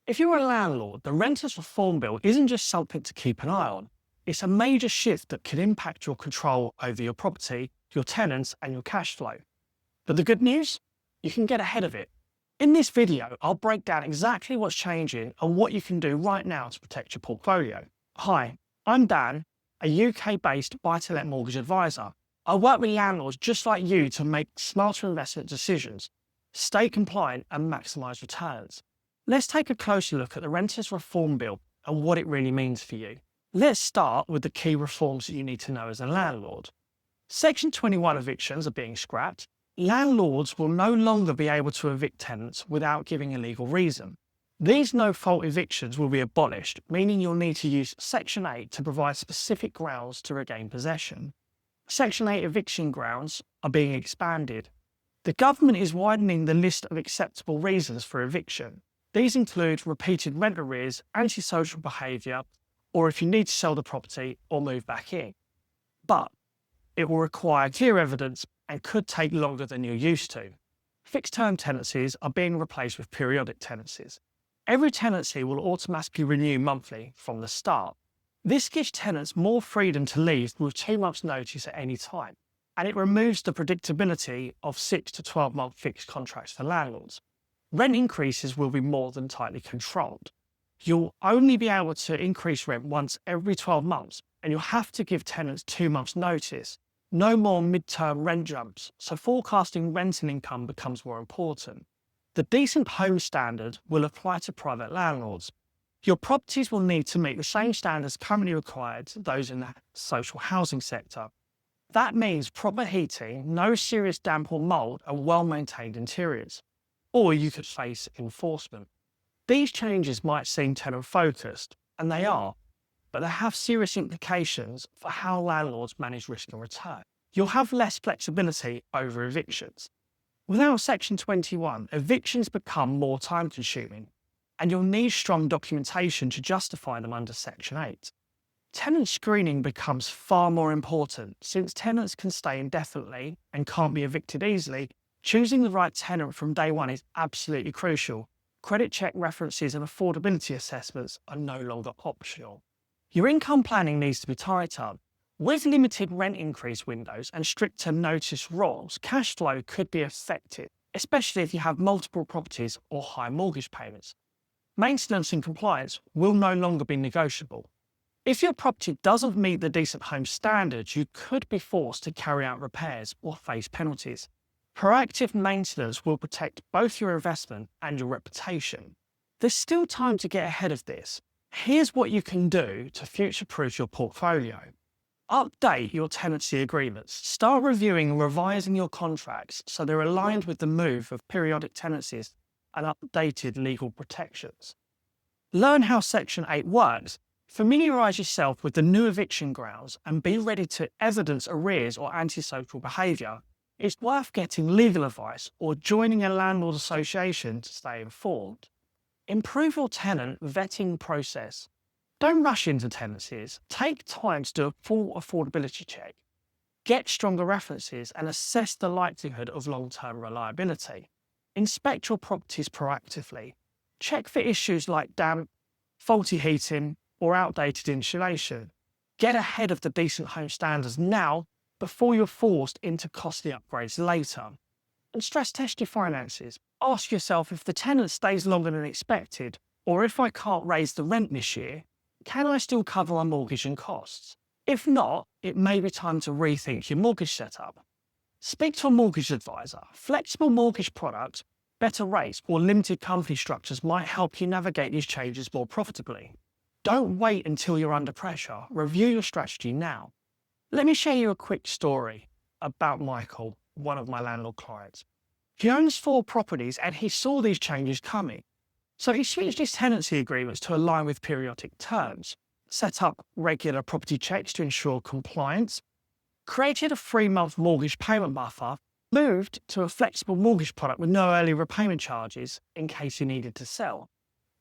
If you're a landlord, the Renters Reform Bill isn't just something to keep an eye on. It's a major shift that can impact your control over your property, your tenants, and your cash flow. But the good news? You can get ahead of it. In this video, I'll break down exactly what's changing and what you can do right now to protect your portfolio. Hi, I'm Dan, a UK-based buy-to-let mortgage advisor. I work with landlords just like you to make smarter investment decisions, stay compliant, and maximise returns. Let's take a closer look at the Renters Reform Bill and what it really means for you. Let's start with the key reforms that you need to know as a landlord. Section 21 evictions are being scrapped. Landlords will no longer be able to evict tenants without giving a legal reason. These no-fault evictions will be abolished, meaning you'll need to use Section 8 to provide specific grounds to regain possession. Section 8 eviction grounds are being expanded. The government is widening the list of acceptable reasons for eviction. These include repeated rent arrears, antisocial behaviour, or if you need to sell the property or move back in. But it will require clear evidence and could take longer than you're used to. Fixed-term tenancies are being replaced with periodic tenancies. Every tenancy will automatically renew monthly from the start. This gives tenants more freedom to leave with 2 months' notice at any time, and it removes the predictability of 6 to 12-month fixed contracts for landlords. Rent increases will be more than tightly controlled. You'll only be able to increase rent once every 12 months, and you'll have to give tenants 2 months' notice. No more mid-term rent jumps, so forecasting rental income becomes more important. The Decent Home Standard will apply to private landlords. Your properties will need to meet the same standards currently required to those in the social housing sector. That means proper heating, no serious damp or mould, and well-maintained interiors. Or you could face enforcement. These changes might seem tenant-focused, and they are, but they have serious implications for how landlords manage risk and return. You'll have less flexibility over evictions. Without Section 21, evictions become more time-consuming, and you'll need strong documentation to justify them under Section 8. Tenant screening becomes far more important. Since tenants can stay indefinitely and can't be evicted easily, choosing the right tenant from day one is absolutely crucial. Credit check references and affordability assessments are no longer optional. Your income planning needs to be tighter. With limited rent increase windows and stricter notice rules, cash flow could be affected, especially if you have multiple properties or high mortgage payments. Maintenance and compliance will no longer be negotiable. If your property doesn't meet the Decent Home Standards, you could be forced to carry out repairs or face penalties. Proactive maintenance will protect both your investment and your reputation. There's still time to get ahead of this. Here's what you can do to future-proof your portfolio. Update your tenancy agreements. Start reviewing and revising your contracts so they're aligned with the move of periodic tenancies and updated legal protections. Learn how Section 8 works. Familiarise yourself with the new eviction grounds and be ready to evidence arrears or antisocial behaviour. It's worth getting legal advice or joining a landlord association to stay informed. Improve your tenant vetting process. Don't rush into tenancies. Take time to do a full affordability check. Get stronger references and assess the likelihood of long-term reliability. Inspect your properties proactively. Check for issues like damp, faulty heating, or outdated insulation. Get ahead of the Decent Home Standards now before you're forced into costly upgrades later. And stress test your finances. Ask yourself, if the tenant stays longer than expected, or if I can't raise the rent this year, can I still cover my mortgage and costs? If not, it may be time to rethink your mortgage setup. Speak to a mortgage advisor. Flexible mortgage products, better rates, or limited company structures might help you navigate these changes more profitably. Don't wait until you're under pressure. Review your strategy now. Let me share you a quick story about Michael, one of my landlord clients. He owns 4 properties and he saw these changes coming. So he switched his tenancy agreements to align with periodic terms, set up regular property checks to ensure compliance, created a 3-month mortgage payment buffer, moved to a flexible mortgage product with no early repayment charges in case he needed to sell.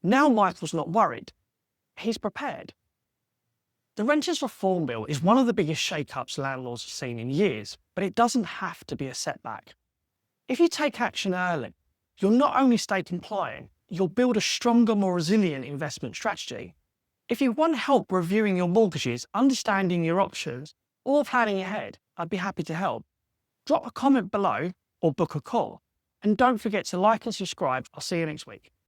Now Michael's not worried. He's prepared. The Renters Reform Bill is one of the biggest shake-ups landlords have seen in years, but it doesn't have to be a setback. If you take action early, you'll not only stay compliant, you'll build a stronger, more resilient investment strategy. If you want help reviewing your mortgages, understanding your options, or planning ahead, I'd be happy to help. Drop a comment below or book a call. And don't forget to like and subscribe. I'll see you next week.